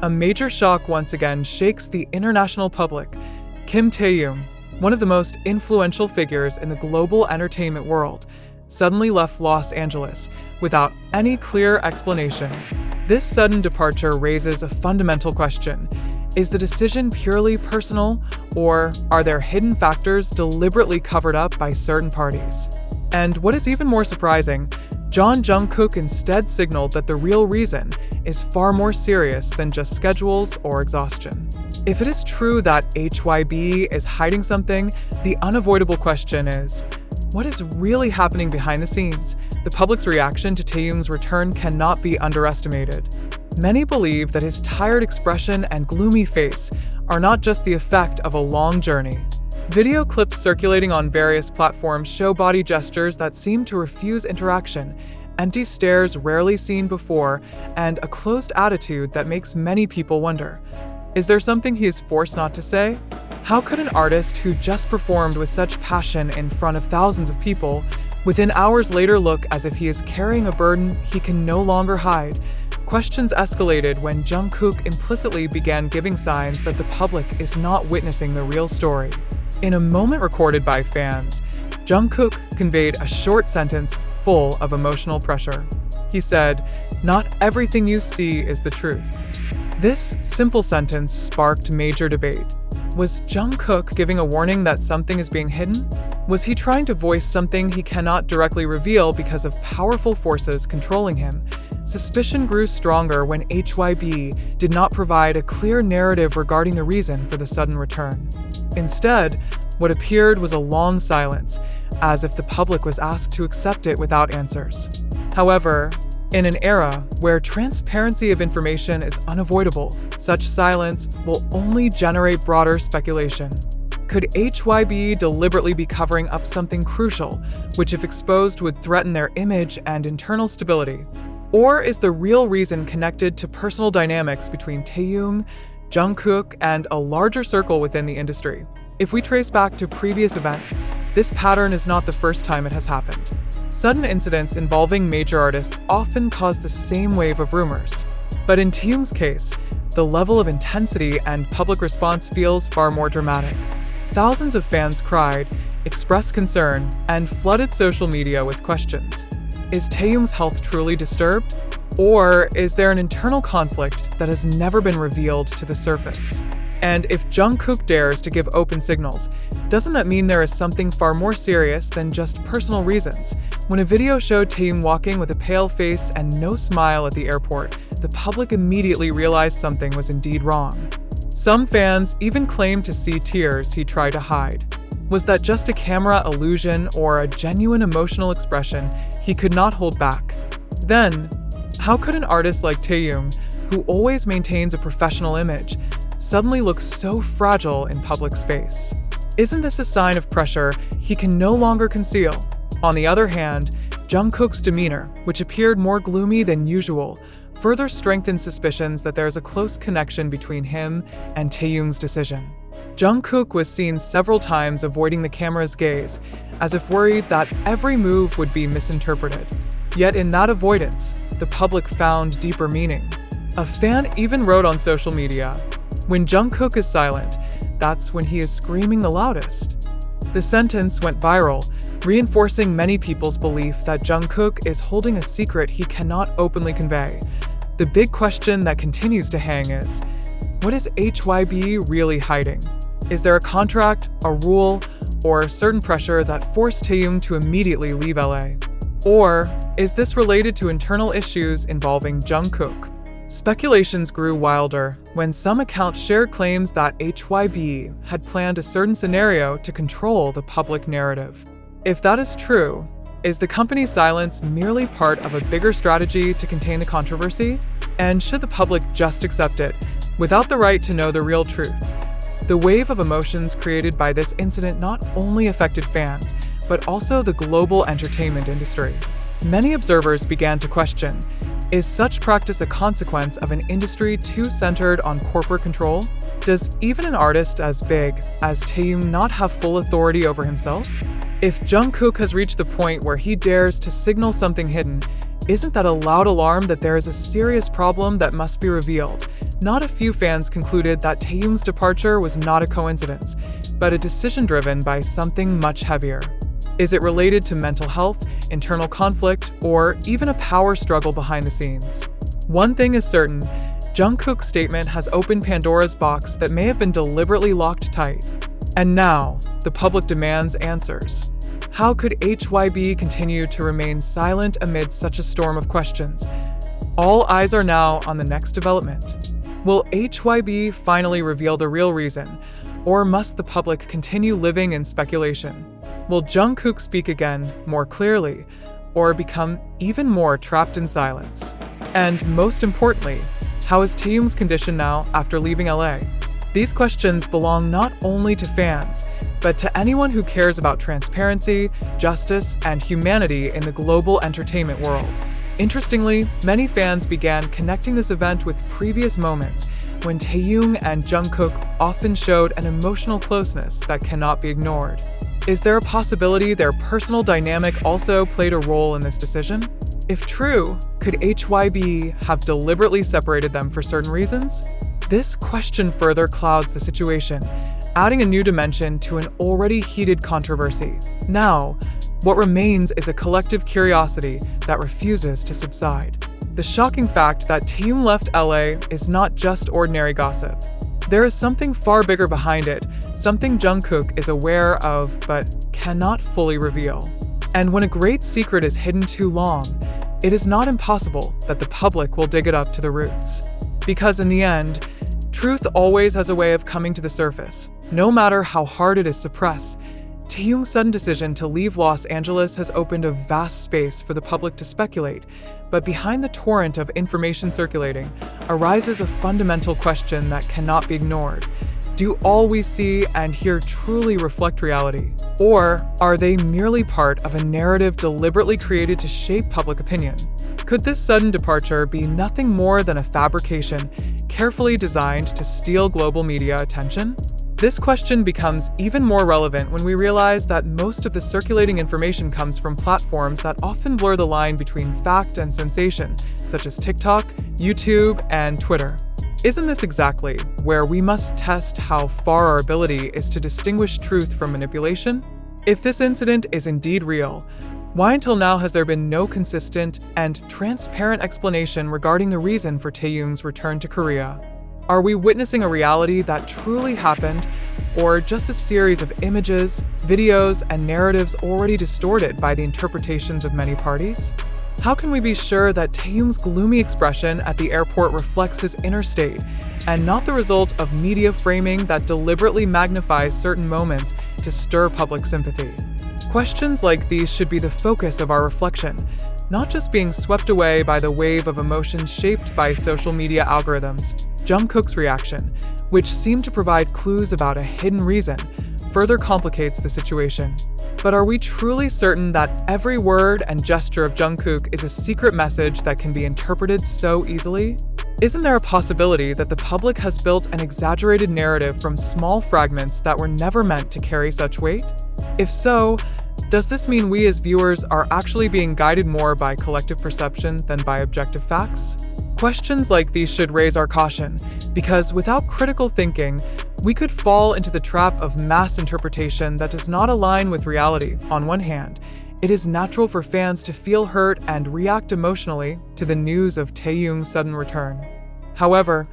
A major shock once again shakes the international public. Kim Taehyung, one of the most influential figures in the global entertainment world, suddenly left Los Angeles without any clear explanation. This sudden departure raises a fundamental question. Is the decision purely personal, or are there hidden factors deliberately covered up by certain parties? And what is even more surprising, Jungkook instead signaled that the real reason is far more serious than just schedules or exhaustion. If it is true that HYBE is hiding something, the unavoidable question is, what is really happening behind the scenes? The public's reaction to Taehyung's return cannot be underestimated. Many believe that his tired expression and gloomy face are not just the effect of a long journey. Video clips circulating on various platforms show body gestures that seem to refuse interaction, empty stares rarely seen before, and a closed attitude that makes many people wonder, is there something he is forced not to say? How could an artist who just performed with such passion in front of thousands of people, within hours later look as if he is carrying a burden he can no longer hide? Questions escalated when Jungkook implicitly began giving signs that the public is not witnessing the real story. In a moment recorded by fans, Jungkook conveyed a short sentence full of emotional pressure. He said, "Not everything you see is the truth." This simple sentence sparked major debate. Was Jungkook giving a warning that something is being hidden? Was he trying to voice something he cannot directly reveal because of powerful forces controlling him? Suspicion grew stronger when HYBE did not provide a clear narrative regarding the reason for the sudden return. Instead, what appeared was a long silence, as if the public was asked to accept it without answers. However, in an era where transparency of information is unavoidable, such silence will only generate broader speculation. Could HYBE deliberately be covering up something crucial, which if exposed would threaten their image and internal stability? Or is the real reason connected to personal dynamics between Taehyung, Jungkook, and a larger circle within the industry? If we trace back to previous events, this pattern is not the first time it has happened. Sudden incidents involving major artists often cause the same wave of rumors. But in Taehyung's case, the level of intensity and public response feels far more dramatic. Thousands of fans cried, expressed concern, and flooded social media with questions. Is Taehyung's health truly disturbed? Or is there an internal conflict that has never been revealed to the surface? And if Jungkook dares to give open signals, doesn't that mean there is something far more serious than just personal reasons? When a video showed Taehyung walking with a pale face and no smile at the airport, the public immediately realized something was indeed wrong. Some fans even claimed to see tears he tried to hide. Was that just a camera illusion or a genuine emotional expression he could not hold back? Then, how could an artist like Taehyung, who always maintains a professional image, suddenly look so fragile in public space? Isn't this a sign of pressure he can no longer conceal? On the other hand, Jungkook's demeanor, which appeared more gloomy than usual, further strengthened suspicions that there is a close connection between him and Taehyung's decision. Jungkook was seen several times avoiding the camera's gaze, as if worried that every move would be misinterpreted. Yet in that avoidance, the public found deeper meaning. A fan even wrote on social media, "When Jungkook is silent, that's when he is screaming the loudest." The sentence went viral, reinforcing many people's belief that Jungkook is holding a secret he cannot openly convey. The big question that continues to hang is, what is HYBE really hiding? Is there a contract, a rule, or a certain pressure that forced Taehyung to immediately leave LA? Or is this related to internal issues involving Jungkook? Speculations grew wilder when some accounts shared claims that HYBE had planned a certain scenario to control the public narrative. If that is true, is the company's silence merely part of a bigger strategy to contain the controversy? And should the public just accept it, without the right to know the real truth? The wave of emotions created by this incident not only affected fans, but also the global entertainment industry. Many observers began to question, is such practice a consequence of an industry too centered on corporate control? Does even an artist as big as Taehyung not have full authority over himself? If Jungkook has reached the point where he dares to signal something hidden, Isn't that a loud alarm that there is a serious problem that must be revealed? Not a few fans concluded that Taehyung's departure was not a coincidence, but a decision driven by something much heavier. Is it related to mental health, internal conflict, or even a power struggle behind the scenes? One thing is certain, Jungkook's statement has opened Pandora's box that may have been deliberately locked tight. And now, the public demands answers. How could HYBE continue to remain silent amid such a storm of questions? All eyes are now on the next development. Will HYBE finally reveal the real reason, or must the public continue living in speculation? Will Jungkook speak again, more clearly, or become even more trapped in silence? And most importantly, how is Taehyung's condition now after leaving LA? These questions belong not only to fans, but to anyone who cares about transparency, justice, and humanity in the global entertainment world. Interestingly, many fans began connecting this event with previous moments when Taehyung and Jungkook often showed an emotional closeness that cannot be ignored. Is there a possibility their personal dynamic also played a role in this decision? If true, could HYBE have deliberately separated them for certain reasons? This question further clouds the situation, adding a new dimension to an already heated controversy. Now, what remains is a collective curiosity that refuses to subside. The shocking fact that Taehyung left LA is not just ordinary gossip. There is something far bigger behind it, something Jungkook is aware of but cannot fully reveal. And when a great secret is hidden too long, it is not impossible that the public will dig it up to the roots. Because in the end, truth always has a way of coming to the surface, no matter how hard it is suppressed. Taehyung's sudden decision to leave Los Angeles has opened a vast space for the public to speculate, but behind the torrent of information circulating arises a fundamental question that cannot be ignored. Do all we see and hear truly reflect reality? Or are they merely part of a narrative deliberately created to shape public opinion? Could this sudden departure be nothing more than a fabrication carefully designed to steal global media attention? This question becomes even more relevant when we realize that most of the circulating information comes from platforms that often blur the line between fact and sensation, such as TikTok, YouTube, and Twitter. Isn't this exactly where we must test how far our ability is to distinguish truth from manipulation? If this incident is indeed real, why until now has there been no consistent and transparent explanation regarding the reason for Taehyung's return to Korea? Are we witnessing a reality that truly happened, or just a series of images, videos, and narratives already distorted by the interpretations of many parties? How can we be sure that Taehyung's gloomy expression at the airport reflects his inner state, and not the result of media framing that deliberately magnifies certain moments to stir public sympathy? Questions like these should be the focus of our reflection, not just being swept away by the wave of emotions shaped by social media algorithms. Jungkook's reaction, which seemed to provide clues about a hidden reason, further complicates the situation. But are we truly certain that every word and gesture of Jungkook is a secret message that can be interpreted so easily? Isn't there a possibility that the public has built an exaggerated narrative from small fragments that were never meant to carry such weight? If so, does this mean we as viewers are actually being guided more by collective perception than by objective facts? Questions like these should raise our caution, because without critical thinking, we could fall into the trap of mass interpretation that does not align with reality. On one hand, it is natural for fans to feel hurt and react emotionally to the news of Taehyung's sudden return. However,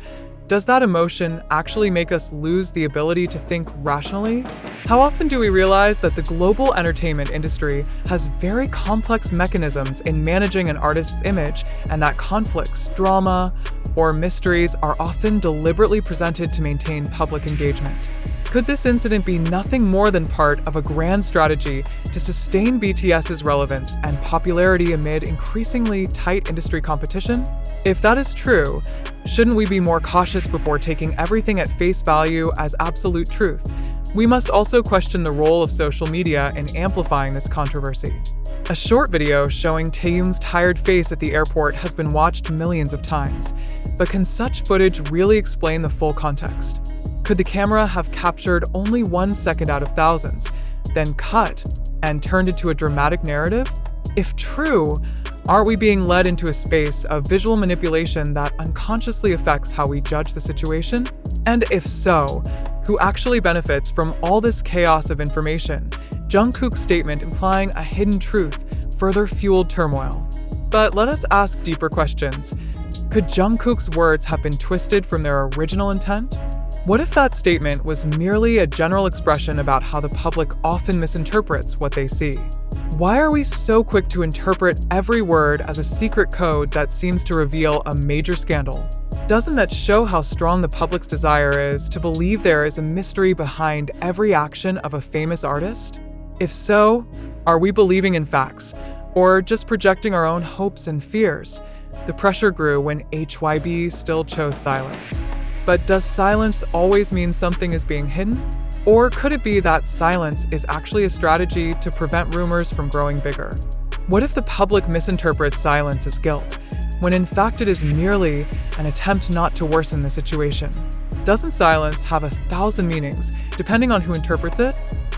does that emotion actually make us lose the ability to think rationally? How often do we realize that the global entertainment industry has very complex mechanisms in managing an artist's image, and that conflicts, drama, or mysteries are often deliberately presented to maintain public engagement? Could this incident be nothing more than part of a grand strategy to sustain BTS's relevance and popularity amid increasingly tight industry competition? If that is true, shouldn't we be more cautious before taking everything at face value as absolute truth? We must also question the role of social media in amplifying this controversy. A short video showing Taehyung's tired face at the airport has been watched millions of times, but can such footage really explain the full context? Could the camera have captured only 1 second out of thousands, then cut and turned into a dramatic narrative? If true, Aren't we being led into a space of visual manipulation that unconsciously affects how we judge the situation? And if so, who actually benefits from all this chaos of information? Jungkook's statement implying a hidden truth further fueled turmoil. But let us ask deeper questions. Could Jungkook's words have been twisted from their original intent? What if that statement was merely a general expression about how the public often misinterprets what they see? Why are we so quick to interpret every word as a secret code that seems to reveal a major scandal? Doesn't that show how strong the public's desire is to believe there is a mystery behind every action of a famous artist? If so, are we believing in facts, or just projecting our own hopes and fears? The pressure grew when HYBE still chose silence. But does silence always mean something is being hidden? Or could it be that silence is actually a strategy to prevent rumors from growing bigger? What if the public misinterprets silence as guilt, when in fact it is merely an attempt not to worsen the situation? Doesn't silence have 1,000 meanings, depending on who interprets it?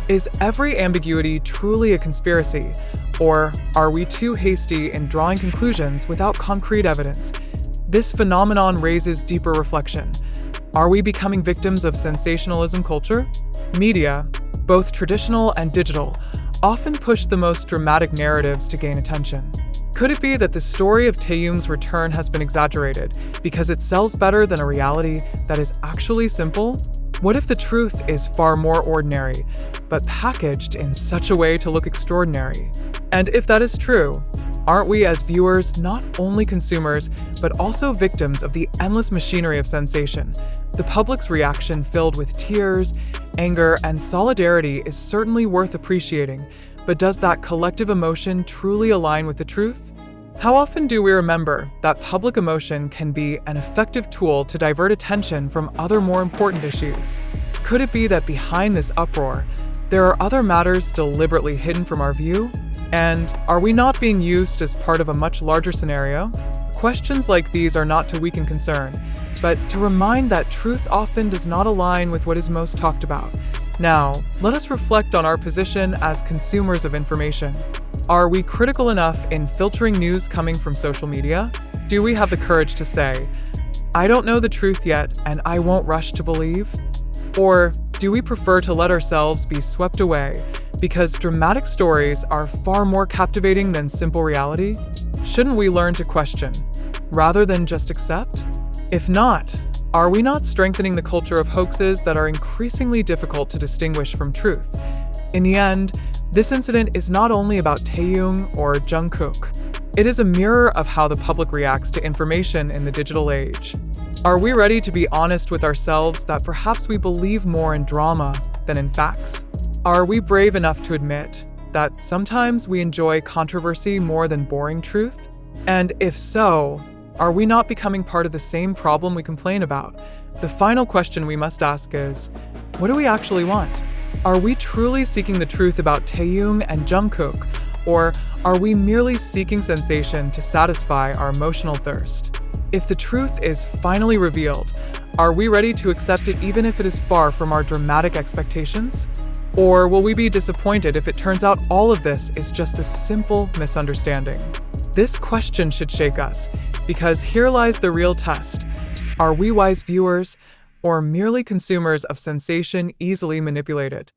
Is every ambiguity truly a conspiracy? Or are we too hasty in drawing conclusions without concrete evidence? This phenomenon raises deeper reflection. Are we becoming victims of sensationalism culture? Media, both traditional and digital, often push the most dramatic narratives to gain attention. Could it be that the story of Taehyung's return has been exaggerated because it sells better than a reality that is actually simple? What if the truth is far more ordinary, but packaged in such a way to look extraordinary? And if that is true, aren't we as viewers not only consumers, but also victims of the endless machinery of sensation? The public's reaction filled with tears, anger, and solidarity is certainly worth appreciating, but does that collective emotion truly align with the truth? How often do we remember that public emotion can be an effective tool to divert attention from other more important issues? Could it be that behind this uproar, there are other matters deliberately hidden from our view? And are we not being used as part of a much larger scenario? Questions like these are not to weaken concern, but to remind that truth often does not align with what is most talked about. Now, let us reflect on our position as consumers of information. Are we critical enough in filtering news coming from social media? Do we have the courage to say, "I don't know the truth yet, and I won't rush to believe"? Or do we prefer to let ourselves be swept away because dramatic stories are far more captivating than simple reality? Shouldn't we learn to question, rather than just accept? If not, are we not strengthening the culture of hoaxes that are increasingly difficult to distinguish from truth? In the end, this incident is not only about Taehyung or Jungkook. It is a mirror of how the public reacts to information in the digital age. Are we ready to be honest with ourselves that perhaps we believe more in drama than in facts? Are we brave enough to admit that sometimes we enjoy controversy more than boring truth? And if so, are we not becoming part of the same problem we complain about? The final question we must ask is, what do we actually want? Are we truly seeking the truth about Taehyung and Jungkook, or are we merely seeking sensation to satisfy our emotional thirst? If the truth is finally revealed, are we ready to accept it even if it is far from our dramatic expectations? Or will we be disappointed if it turns out all of this is just a simple misunderstanding? This question should shake us, because here lies the real test. Are we wise viewers, or merely consumers of sensation easily manipulated?